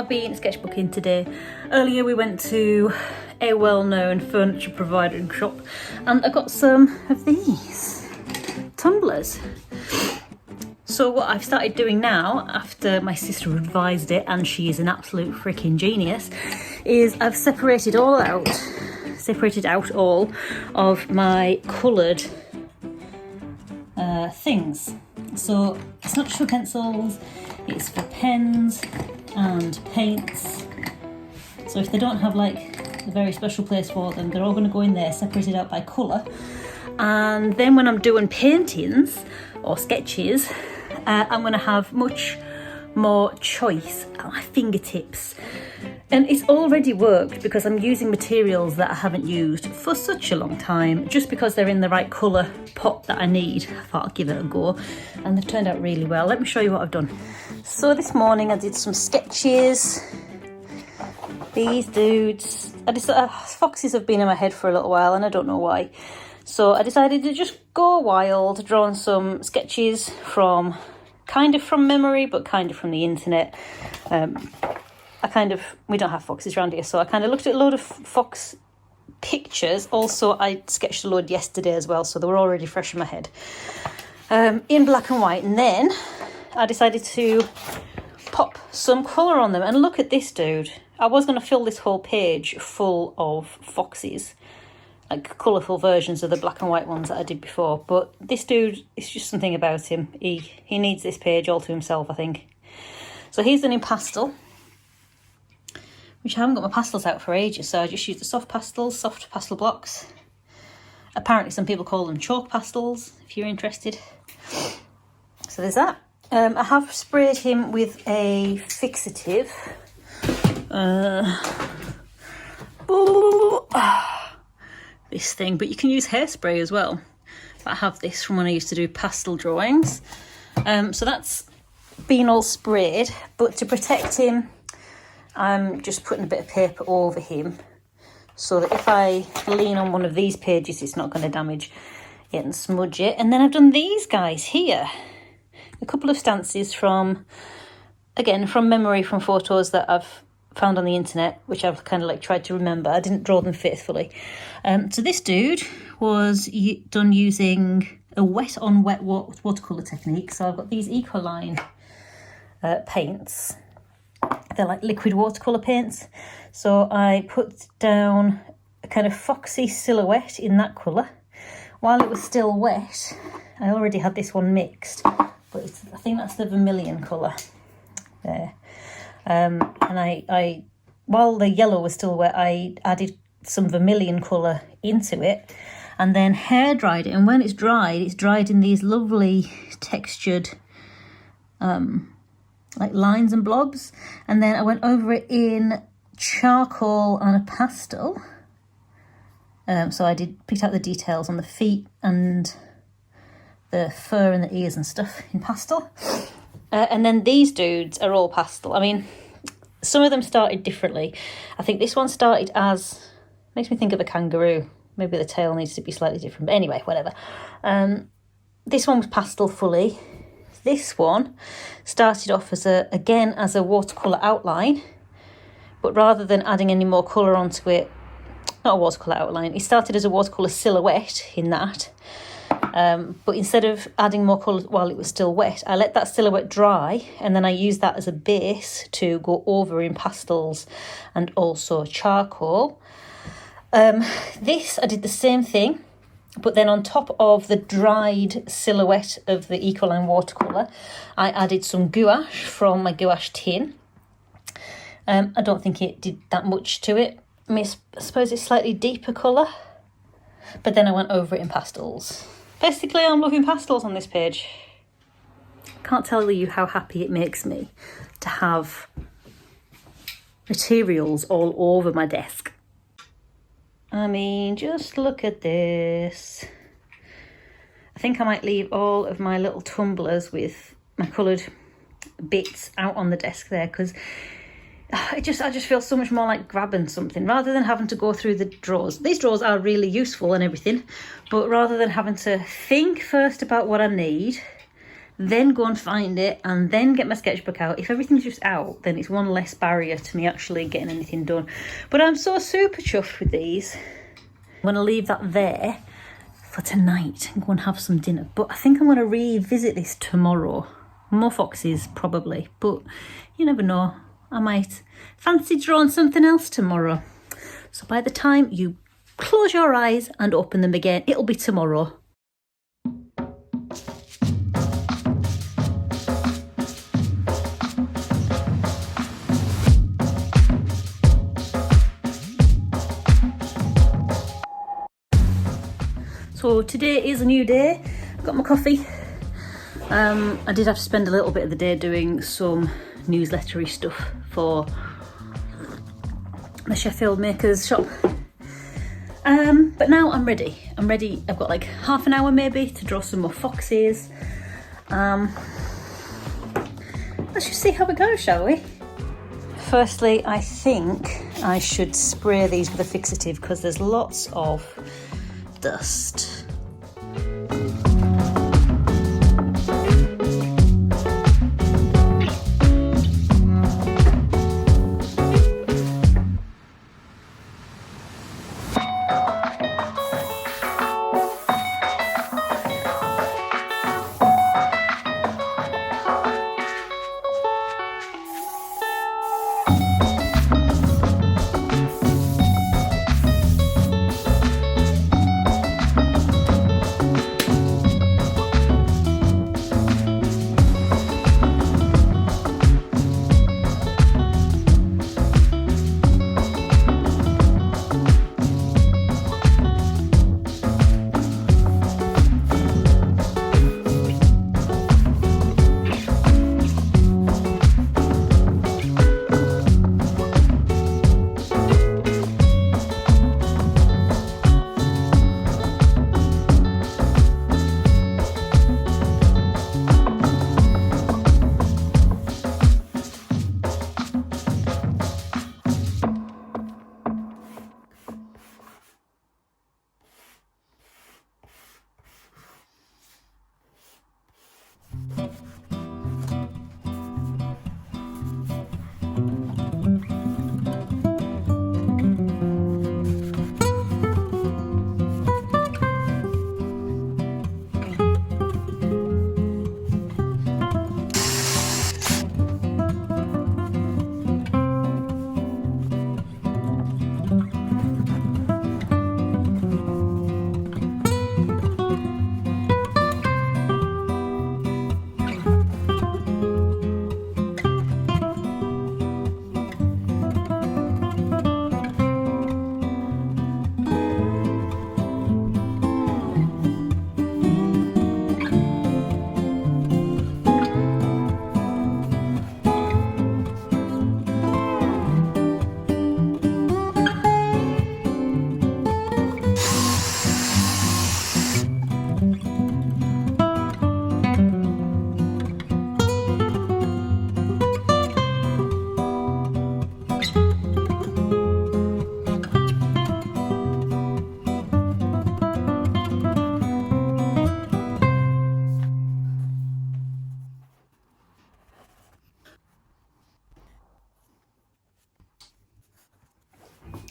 have been sketchbooking today. Earlier we went to a well-known furniture provider shop and I got some of these tumblers. So what I've started doing now, after my sister advised it, and she is an absolute freaking genius, is I've separated out all of my coloured things. So it's not just for pencils, it's for pens and paints. So if they don't have like a very special place for them, they're all going to go in there, separated out by colour. And then when I'm doing paintings or sketches, I'm going to have much more choice at my fingertips. And it's already worked because I'm using materials that I haven't used for such a long time, just because they're in the right colour pot that I need. I thought I'd give it a go, and they've turned out really well. Let me show you what I've done. So this morning I did some sketches. These dudes, foxes have been in my head for a little while and I don't know why. So I decided to just go wild, drawing some sketches from kind of from memory, but kind of from the internet. We don't have foxes around here, so I kind of looked at a load of fox pictures. Also, I sketched a load yesterday as well, so they were already fresh in my head. In black and white, and then I decided to pop some colour on them. And look at this dude. I was going to fill this whole page full of foxes, like colourful versions of the black and white ones that I did before. But this dude, it's just something about him. He needs this page all to himself, I think. So he's done in pastel, which I haven't got my pastels out for ages, so I just use the soft pastel blocks. Apparently some people call them chalk pastels, if you're interested. So there's that. I have sprayed him with a fixative. This thing, but you can use hairspray as well. But I have this from when I used to do pastel drawings. So that's been all sprayed, but to protect him, I'm just putting a bit of paper over him so that if I lean on one of these pages, it's not going to damage it and smudge it. And then I've done these guys here. A couple of stances from memory, from photos that I've found on the internet, which I've kind of like tried to remember. I didn't draw them faithfully. So this dude was done using a wet on wet watercolour technique. So I've got these Ecoline paints. They're like liquid watercolour paints. So I put down a kind of foxy silhouette in that colour. While it was still wet, I already had this one mixed, but I think that's the vermilion colour there. And I while the yellow was still wet, I added some vermilion colour into it and then hair dried it. And when it's dried in these lovely textured like lines and blobs. And then I went over it in charcoal and a pastel. So I picked out the details on the feet and the fur and the ears and stuff in pastel. And then these dudes are all pastel. I mean, some of them started differently. I think this one started as, makes me think of a kangaroo. Maybe the tail needs to be slightly different, but anyway, whatever. This one was pastel fully. This one started off as a watercolour outline, but rather than adding any more colour onto it, not a watercolour outline, it started as a watercolour silhouette in that. But instead of adding more colour while it was still wet, I let that silhouette dry, and then I used that as a base to go over in pastels and also charcoal. This, I did the same thing, but then on top of the dried silhouette of the Ecoline watercolour, I added some gouache from my gouache tin. I don't think it did that much to it. I suppose it's slightly deeper colour, but then I went over it in pastels. Basically, I'm loving pastels on this page. Can't tell you how happy it makes me to have materials all over my desk. I mean, just look at this. I think I might leave all of my little tumblers with my coloured bits out on the desk there, because I just feel so much more like grabbing something rather than having to go through the drawers. These drawers are really useful and everything, but rather than having to think first about what I need then go and find it, and then get my sketchbook out. If everything's just out, then it's one less barrier to me actually getting anything done. But I'm so super chuffed with these. I'm going to leave that there for tonight and go and have some dinner. But I think I'm going to revisit this tomorrow. More foxes, probably. But you never know. I might fancy drawing something else tomorrow. So by the time you close your eyes and open them again, it'll be tomorrow. So today is a new day. I've got my coffee. I did have to spend a little bit of the day doing some newslettery stuff for the Sheffield Makers shop. But now I'm ready. I've got like half an hour maybe to draw some more foxes. Let's just see how it goes, shall we? Firstly, I think I should spray these with a fixative because there's lots of dust.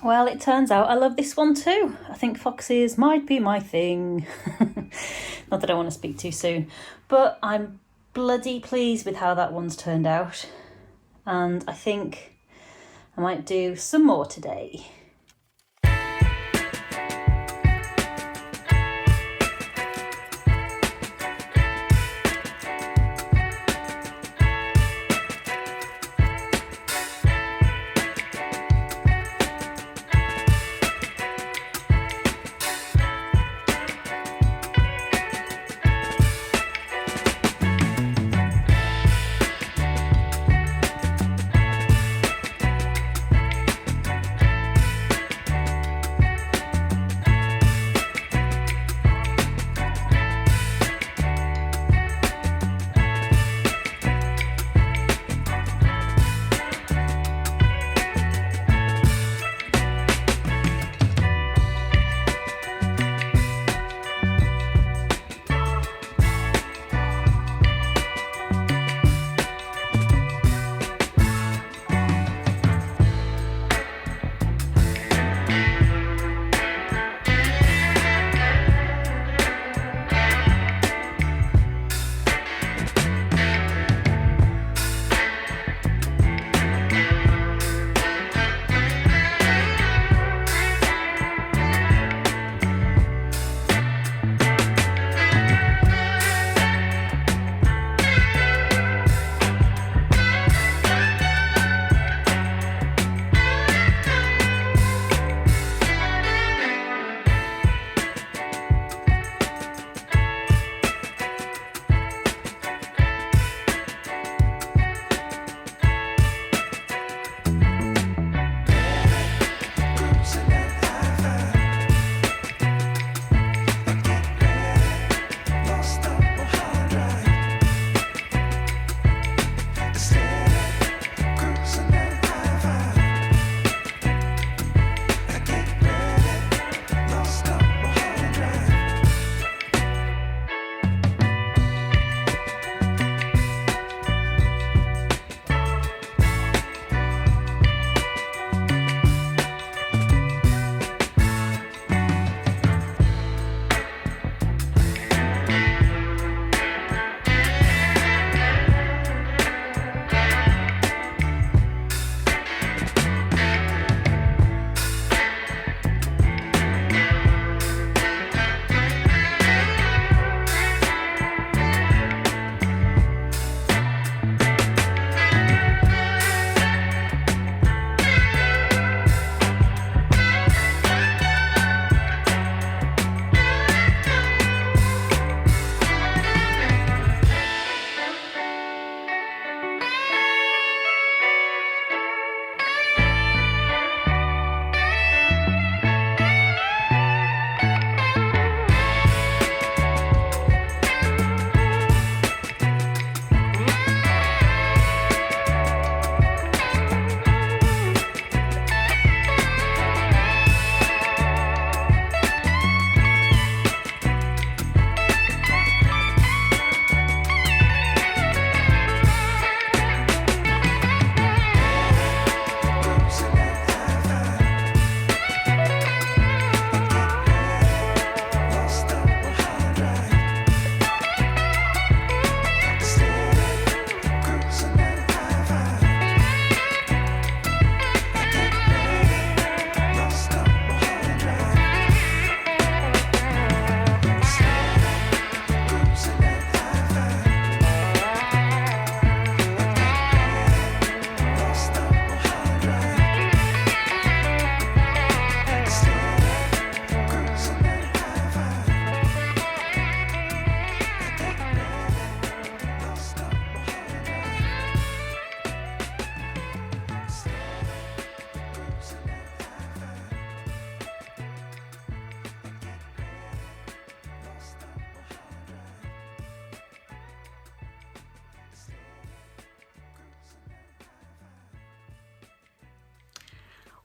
Well, it turns out I love this one too. I think foxes might be my thing. Not that I want to speak too soon, but I'm bloody pleased with how that one's turned out. And I think I might do some more today.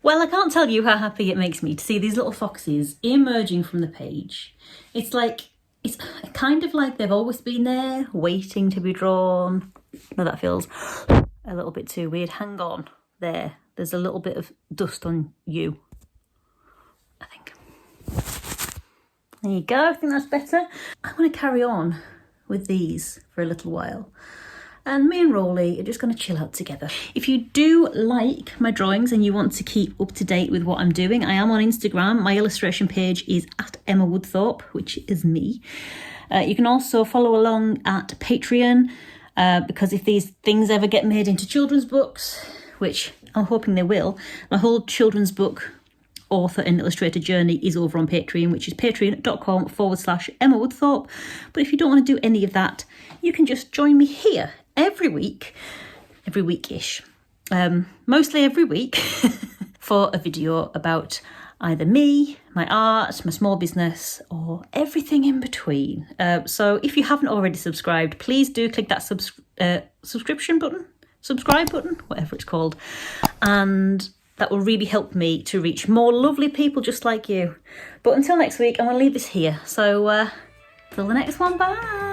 Well, I can't tell you how happy it makes me to see these little foxes emerging from the page. It's kind of like they've always been there, waiting to be drawn. No, that feels a little bit too weird. Hang on. There's a little bit of dust on you, I think. There you go, I think that's better. I'm going to carry on with these for a little while. And me and Rolly are just going to chill out together. If you do like my drawings and you want to keep up to date with what I'm doing, I am on Instagram. My illustration page is at Emma Woodthorpe, which is me. You can also follow along at Patreon, because if these things ever get made into children's books, which I'm hoping they will, my whole children's book author and illustrator journey is over on Patreon, which is patreon.com/Emma Woodthorpe. But if you don't want to do any of that, you can just join me here every week-ish, mostly every week, for a video about either me, my art, my small business, or everything in between. So if you haven't already subscribed, please do click that subscribe button, whatever it's called, and that will really help me to reach more lovely people just like you. But until next week, I'm going to leave this here. So till the next one, bye.